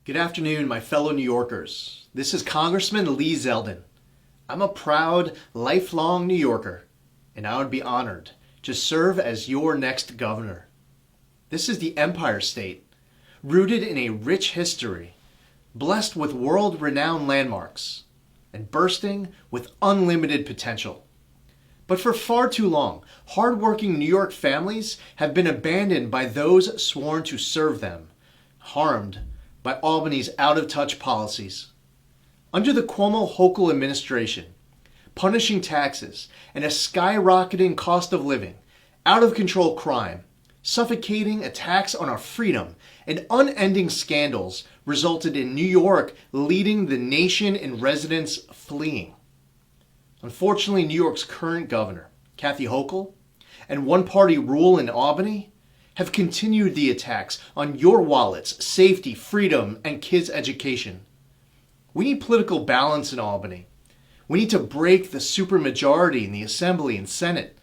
Good afternoon, my fellow New Yorkers. This is Congressman Lee Zeldin. I'm a proud, lifelong New Yorker, and I would be honored to serve as your next governor. This is the Empire State, rooted in a rich history, blessed with world-renowned landmarks, and bursting with unlimited potential. But for far too long, hardworking New York families have been abandoned by those sworn to serve them, harmed by Albany's out-of-touch policies. Under the Cuomo-Hochul administration, punishing taxes and a skyrocketing cost of living, out-of-control crime, suffocating attacks on our freedom, and unending scandals resulted in New York leading the nation in residents fleeing. Unfortunately, New York's current governor, Kathy Hochul, and one-party rule in Albany have continued the attacks on your wallets, safety, freedom, and kids' education. We need political balance in Albany. We need to break the supermajority in the Assembly and Senate.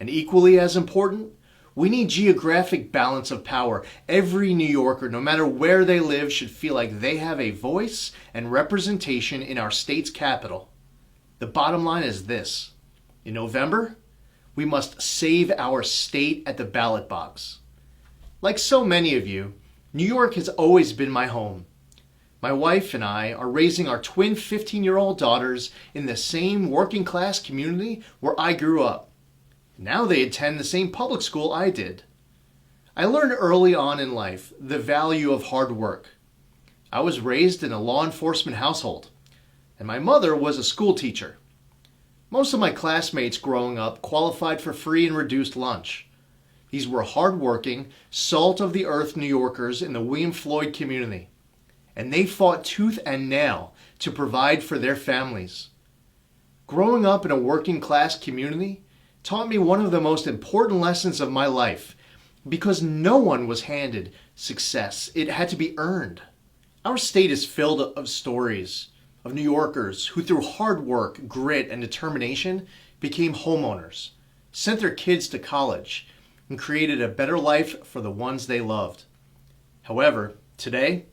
And equally as important, we need geographic balance of power. Every New Yorker, no matter where they live, should feel like they have a voice and representation in our state's capital. The bottom line is this. In November, we must save our state at the ballot box. Like so many of you, New York has always been my home. My wife and I are raising our twin 15-year-old daughters in the same working-class community where I grew up. Now they attend the same public school I did. I learned early on in life the value of hard work. I was raised in a law enforcement household, and my mother was a school teacher. Most of my classmates growing up qualified for free and reduced lunch. These were hard-working, salt-of-the-earth New Yorkers in the William Floyd community, and they fought tooth and nail to provide for their families. Growing up in a working-class community taught me one of the most important lessons of my life, because no one was handed success. It had to be earned. Our state is filled of stories of New Yorkers who through hard work, grit, and determination became homeowners, sent their kids to college, and created a better life for the ones they loved. However, today,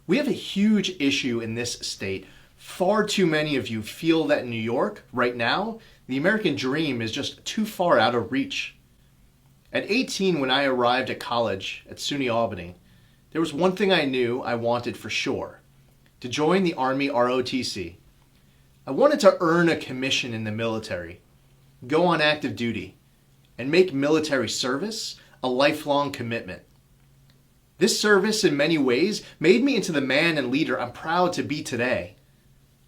we have a huge issue in this state. Far too many of you feel that in New York, right now, the American dream is just too far out of reach. At 18, when I arrived at college at SUNY Albany, there was one thing I knew I wanted for sure: to join the Army ROTC. I wanted to earn a commission in the military, go on active duty, and make military service a lifelong commitment. This service in many ways made me into the man and leader I'm proud to be today.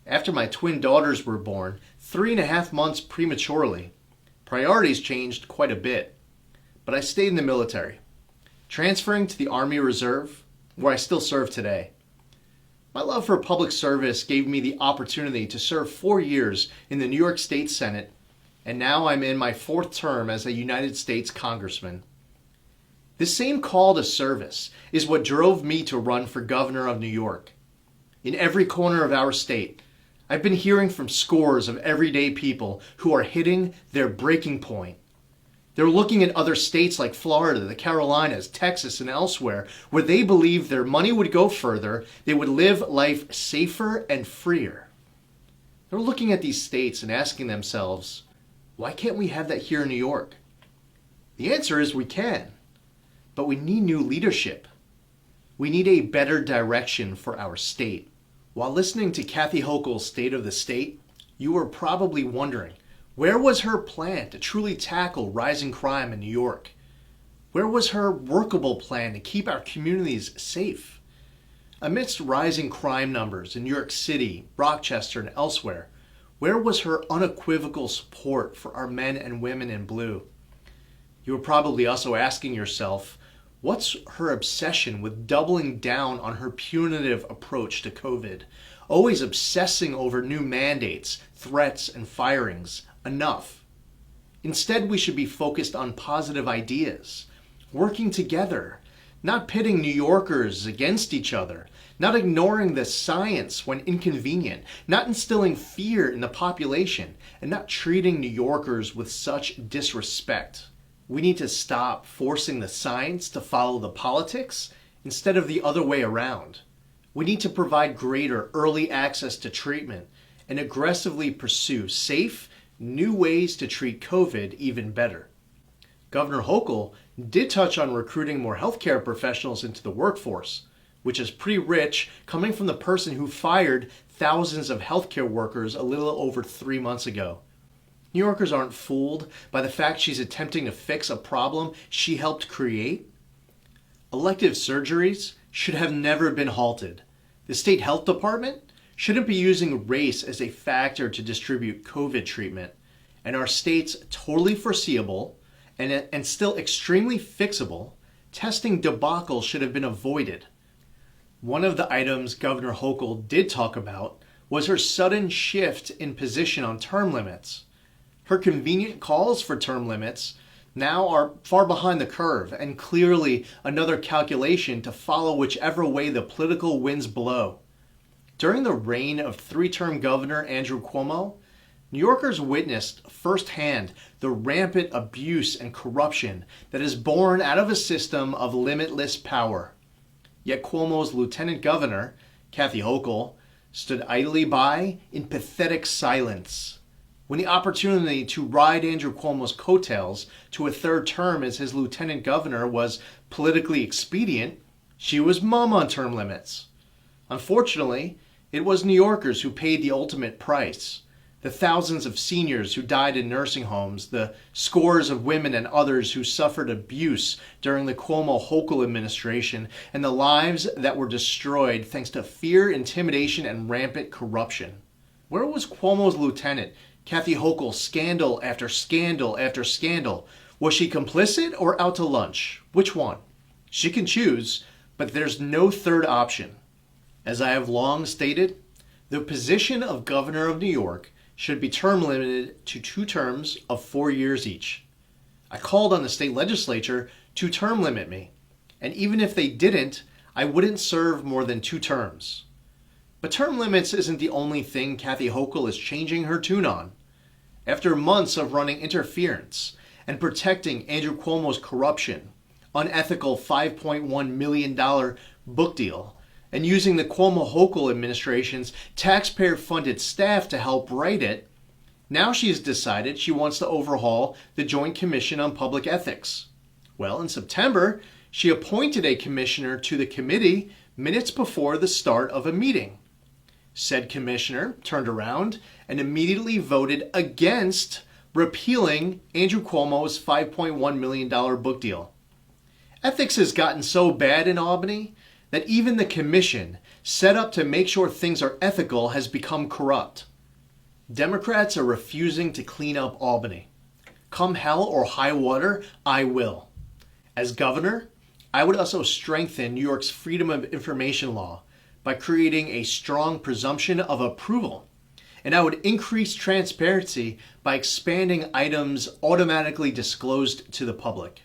After my twin daughters were born, 3.5 months prematurely, priorities changed quite a bit, but I stayed in the military, transferring to the Army Reserve, where I still serve today. My love for public service gave me the opportunity to serve 4 years in the New York State Senate, and now I'm in my 4th term as a United States Congressman. This same call to service is what drove me to run for governor of New York. In every corner of our state, I've been hearing from scores of everyday people who are hitting their breaking point. They're looking at other states like Florida, the Carolinas, Texas, and elsewhere, where they believe their money would go further, they would live life safer and freer. They're looking at these states and asking themselves, why can't we have that here in New York? The answer is we can, but we need new leadership. We need a better direction for our state. While listening to Kathy Hochul's State of the State, you were probably wondering, where was her plan to truly tackle rising crime in New York? Where was her workable plan to keep our communities safe? Amidst rising crime numbers in New York City, Rochester, and elsewhere, where was her unequivocal support for our men and women in blue? You were probably also asking yourself, what's her obsession with doubling down on her punitive approach to COVID? Always obsessing over new mandates, threats, and firings. Enough. Instead, we should be focused on positive ideas, working together, not pitting New Yorkers against each other, not ignoring the science when inconvenient, not instilling fear in the population, and not treating New Yorkers with such disrespect. We need to stop forcing the science to follow the politics instead of the other way around. We need to provide greater early access to treatment and aggressively pursue safe, new ways to treat COVID even better. Governor Hochul did touch on recruiting more healthcare professionals into the workforce, which is pretty rich coming from the person who fired thousands of healthcare workers a little over 3 months ago. New Yorkers aren't fooled by the fact she's attempting to fix a problem she helped create. Elective surgeries should have never been halted. The state health department shouldn't be using race as a factor to distribute COVID treatment. And our state's totally foreseeable and still extremely fixable testing debacle should have been avoided. One of the items Governor Hochul did talk about was her sudden shift in position on term limits. Her convenient calls for term limits now are far behind the curve and clearly another calculation to follow whichever way the political winds blow. During the reign of three-term Governor Andrew Cuomo, New Yorkers witnessed firsthand the rampant abuse and corruption that is born out of a system of limitless power. Yet Cuomo's lieutenant governor, Kathy Hochul, stood idly by in pathetic silence. When the opportunity to ride Andrew Cuomo's coattails to a third term as his lieutenant governor was politically expedient, she was mum on term limits. Unfortunately, it was New Yorkers who paid the ultimate price. The thousands of seniors who died in nursing homes, the scores of women and others who suffered abuse during the Cuomo-Hochul administration, and the lives that were destroyed thanks to fear, intimidation, and rampant corruption. Where was Cuomo's lieutenant, Kathy Hochul, scandal after scandal after scandal? Was she complicit or out to lunch? Which one? She can choose, but there's no third option. As I have long stated, the position of governor of New York should be term limited to 2 terms of 4 years each. I called on the state legislature to term limit me, and even if they didn't, I wouldn't serve more than 2 terms. But term limits isn't the only thing Kathy Hochul is changing her tune on. After months of running interference and protecting Andrew Cuomo's corruption, unethical $5.1 million book deal, and using the Cuomo-Hochul administration's taxpayer-funded staff to help write it, now she's decided she wants to overhaul the Joint Commission on Public Ethics. Well, in September, she appointed a commissioner to the committee minutes before the start of a meeting. Said commissioner turned around and immediately voted against repealing Andrew Cuomo's $5.1 million book deal. Ethics has gotten so bad in Albany that even the commission set up to make sure things are ethical has become corrupt. Democrats are refusing to clean up Albany. Come hell or high water, I will. As governor, I would also strengthen New York's freedom of information law by creating a strong presumption of approval. And I would increase transparency by expanding items automatically disclosed to the public.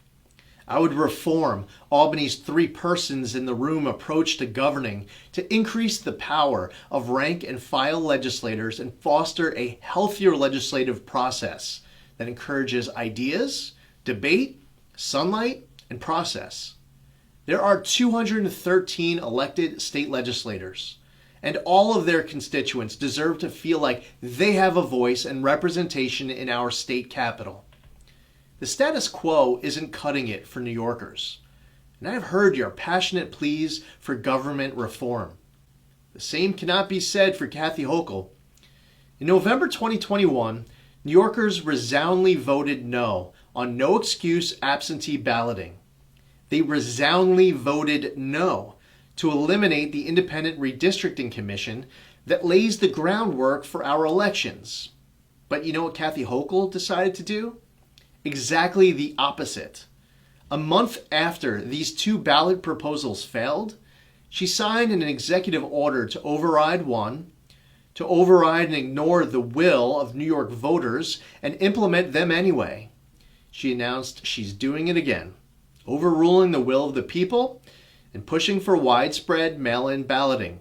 I would reform Albany's 3 persons in the room approach to governing to increase the power of rank and file legislators and foster a healthier legislative process that encourages ideas, debate, sunlight, and process. There are 213 elected state legislators, and all of their constituents deserve to feel like they have a voice and representation in our state capitol. The status quo isn't cutting it for New Yorkers, and I have heard your passionate pleas for government reform. The same cannot be said for Kathy Hochul. In November 2021, New Yorkers resoundingly voted no on no excuse absentee balloting. They resoundingly voted no to eliminate the Independent Redistricting Commission that lays the groundwork for our elections. But you know what Kathy Hochul decided to do? Exactly the opposite. A month after these 2 ballot proposals failed, she signed an executive order to override one, to override and ignore the will of New York voters and implement them anyway. She announced she's doing it again, overruling the will of the people and pushing for widespread mail-in balloting.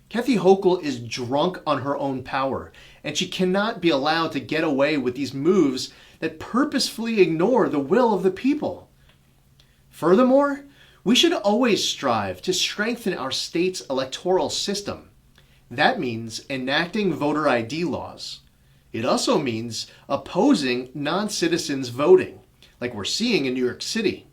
Kathy Hochul is drunk on her own power, and she cannot be allowed to get away with these moves that purposefully ignore the will of the people. Furthermore, We should always strive to strengthen our state's electoral system. That means enacting voter ID laws. It also means opposing non-citizens voting, like we're seeing in New York City.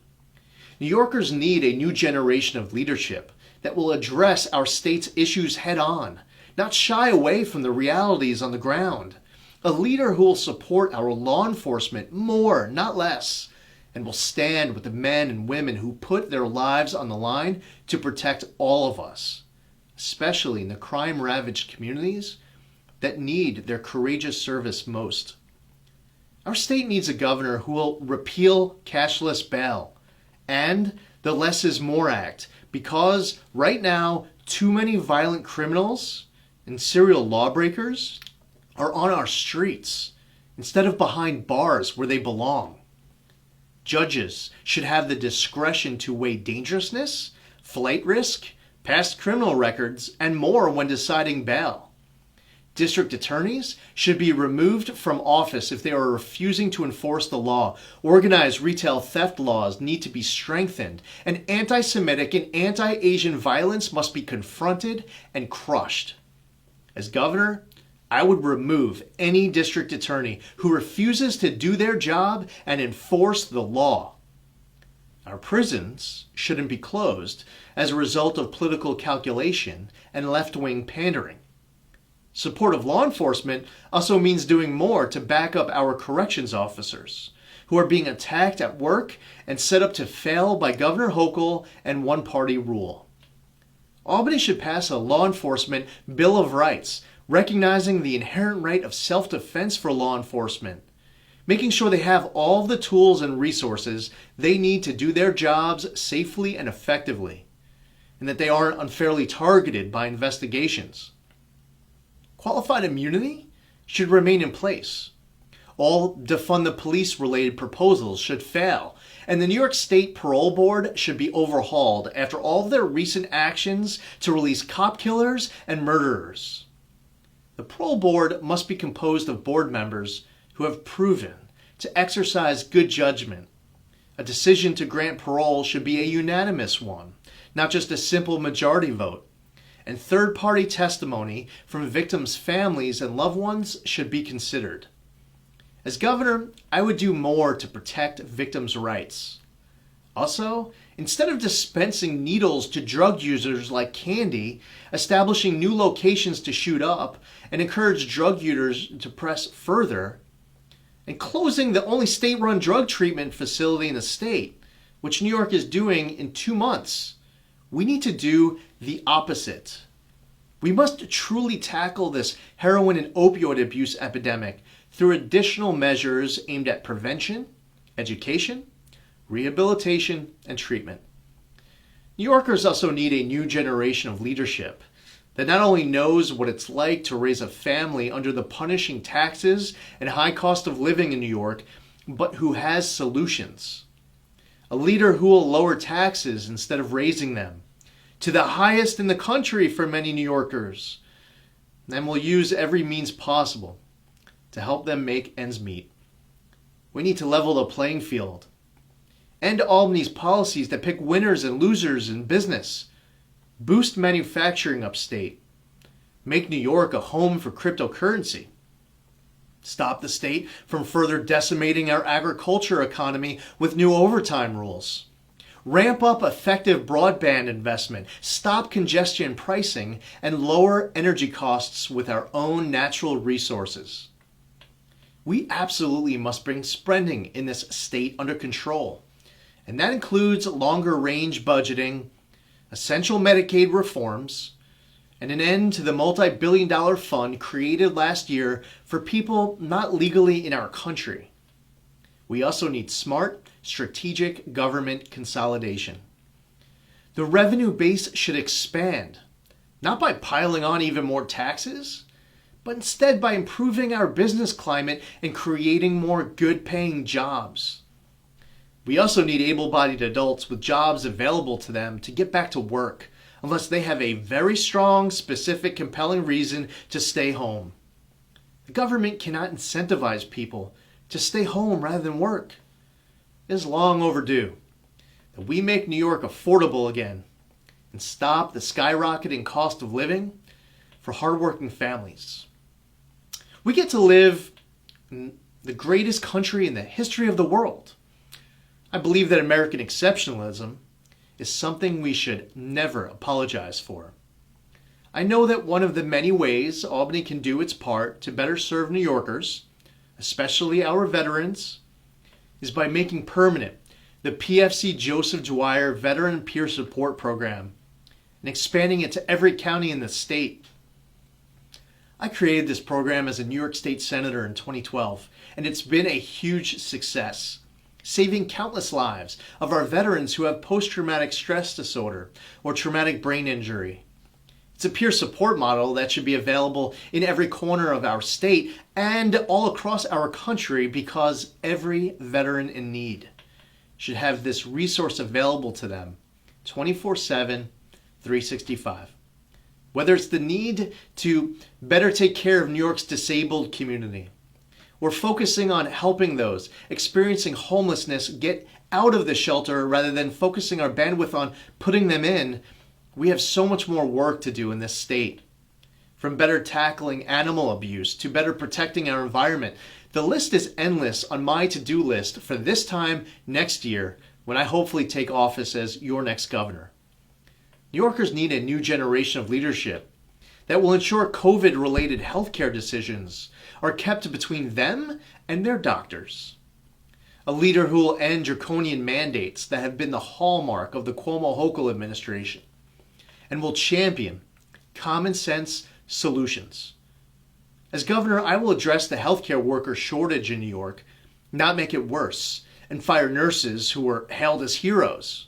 New Yorkers need a new generation of leadership that will address our state's issues head on, not shy away from the realities on the ground. A leader who will support our law enforcement more, not less, and will stand with the men and women who put their lives on the line to protect all of us, especially in the crime-ravaged communities that need their courageous service most. Our state needs a governor who will repeal cashless bail and the Less is More Act, because right now too many violent criminals and serial lawbreakers are on our streets instead of behind bars where they belong. Judges should have the discretion to weigh dangerousness, flight risk, past criminal records, and more when deciding bail. District attorneys should be removed from office if they are refusing to enforce the law. Organized retail theft laws need to be strengthened, and anti-Semitic and anti-Asian violence must be confronted and crushed. As governor, I would remove any district attorney who refuses to do their job and enforce the law. Our prisons shouldn't be closed as a result of political calculation and left-wing pandering. Support of law enforcement also means doing more to back up our corrections officers, who are being attacked at work and set up to fail by Governor Hochul and one-party rule. Albany should pass a law enforcement Bill of Rights, recognizing the inherent right of self-defense for law enforcement, making sure they have all the tools and resources they need to do their jobs safely and effectively, and that they aren't unfairly targeted by investigations. Qualified immunity should remain in place. All defund the police-related proposals should fail, and the New York State Parole Board should be overhauled after all of their recent actions to release cop killers and murderers. The Parole Board must be composed of board members who have proven to exercise good judgment. A decision to grant parole should be a unanimous one, not just a simple majority vote. And third-party testimony from victims' families and loved ones should be considered. As governor, I would do more to protect victims' rights. Also, instead of dispensing needles to drug users like candy, establishing new locations to shoot up and encourage drug users to press further, and closing the only state-run drug treatment facility in the state, which New York is doing in 2 months, we need to do the opposite. We must truly tackle this heroin and opioid abuse epidemic through additional measures aimed at prevention, education, rehabilitation, and treatment. New Yorkers also need a new generation of leadership that not only knows what it's like to raise a family under the punishing taxes and high cost of living in New York, but who has solutions. A leader who will lower taxes instead of raising them to the highest in the country for many New Yorkers, and will use every means possible to help them make ends meet. We need to level the playing field. End Albany's policies that pick winners and losers in business. Boost manufacturing upstate. Make New York a home for cryptocurrency. Stop the state from further decimating our agriculture economy with new overtime rules. Ramp up effective broadband investment, stop congestion pricing, and lower energy costs with our own natural resources. We absolutely must bring spending in this state under control, and that includes longer range budgeting, essential Medicaid reforms, and an end to the multi-billion-dollar fund created last year for people not legally in our country. We also need smart, strategic government consolidation. The revenue base should expand, not by piling on even more taxes, but instead by improving our business climate and creating more good-paying jobs. We also need able-bodied adults with jobs available to them to get back to work, unless they have a very strong, specific, compelling reason to stay home. The government cannot incentivize people to stay home rather than work. It is long overdue. that we make New York affordable again and stop the skyrocketing cost of living for hardworking families. We get to live in the greatest country in the history of the world. I believe that American exceptionalism is something we should never apologize for. I know that one of the many ways Albany can do its part to better serve New Yorkers, especially our veterans, is by making permanent the PFC Joseph Dwyer Veteran Peer Support Program and expanding it to every county in the state. I created this program as a New York State Senator in 2012, and it's been a huge success, saving countless lives of our veterans who have post-traumatic stress disorder or traumatic brain injury. It's a peer support model that should be available in every corner of our state and all across our country because every veteran in need should have this resource available to them 24/7, 365. Whether it's the need to better take care of New York's disabled community, or focusing on helping those experiencing homelessness get out of the shelter rather than focusing our bandwidth on putting them in, we have so much more work to do in this state. From better tackling animal abuse to better protecting our environment, the list is endless on my to-do list for this time next year when I hopefully take office as your next governor. New Yorkers need a new generation of leadership that will ensure COVID-related healthcare decisions are kept between them and their doctors. A leader who will end draconian mandates that have been the hallmark of the Cuomo-Hochul administration and will champion common sense solutions. As governor, I will address the healthcare worker shortage in New York, not make it worse, and fire nurses who were hailed as heroes.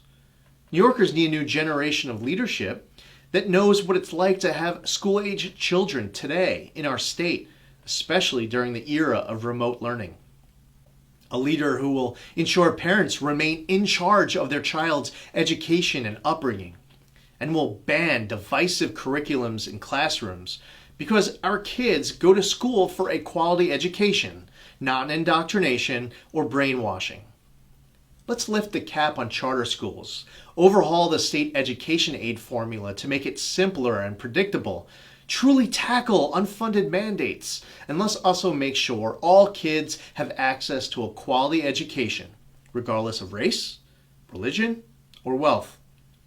New Yorkers need a new generation of leadership that knows what it's like to have school-age children today in our state, especially during the era of remote learning. A leader who will ensure parents remain in charge of their child's education and upbringing, and will ban divisive curriculums in classrooms because our kids go to school for a quality education, not an indoctrination or brainwashing. Let's lift the cap on charter schools, overhaul the state education aid formula to make it simpler and predictable, truly tackle unfunded mandates, and let's also make sure all kids have access to a quality education, regardless of race, religion, or wealth.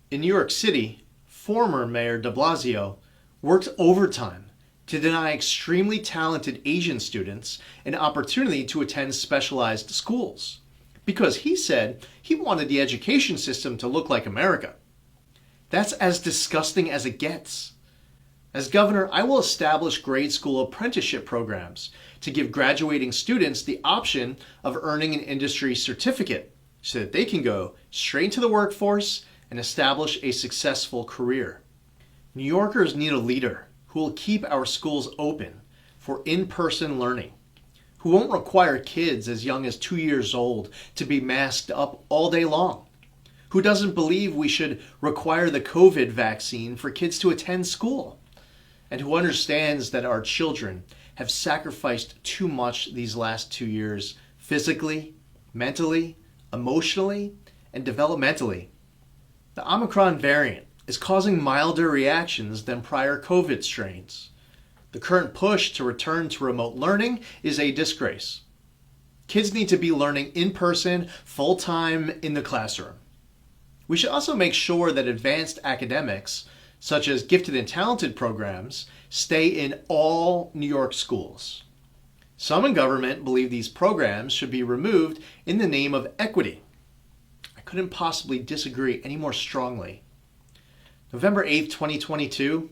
In New York City, former Mayor de Blasio worked overtime to deny extremely talented Asian students an opportunity to attend specialized schools, because he said he wanted the education system to look like America. That's as disgusting as it gets. As governor, I will establish grade school apprenticeship programs to give graduating students the option of earning an industry certificate so that they can go straight into the workforce and establish a successful career. New Yorkers need a leader who will keep our schools open for in-person learning, who won't require kids as young as 2 years old to be masked up all day long, who doesn't believe we should require the COVID vaccine for kids to attend school, and who understands that our children have sacrificed too much these last 2 years physically, mentally, emotionally, and developmentally. The Omicron variant is causing milder reactions than prior COVID strains. The current push to return to remote learning is a disgrace. Kids need to be learning in person, full-time in the classroom. We should also make sure that advanced academics, such as gifted and talented programs, stay in all New York schools. Some in government believe these programs should be removed in the name of equity. I couldn't possibly disagree any more strongly. November 8th, 2022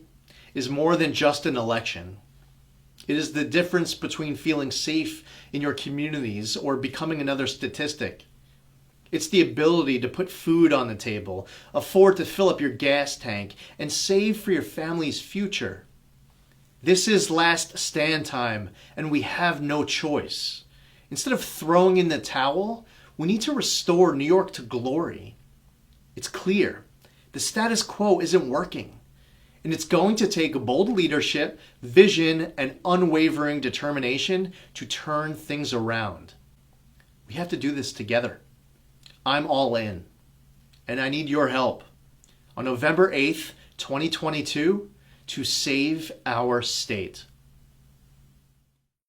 is more than just an election. It is the difference between feeling safe in your communities or becoming another statistic. It's the ability to put food on the table, afford to fill up your gas tank, and save for your family's future. This is last stand time, and we have no choice. Instead of throwing in the towel, we need to restore New York to glory. It's clear. The status quo isn't working. And it's going to take bold leadership, vision, and unwavering determination to turn things around. We have to do this together. I'm all in. and I need your help on November 8th, 2022 to save our state.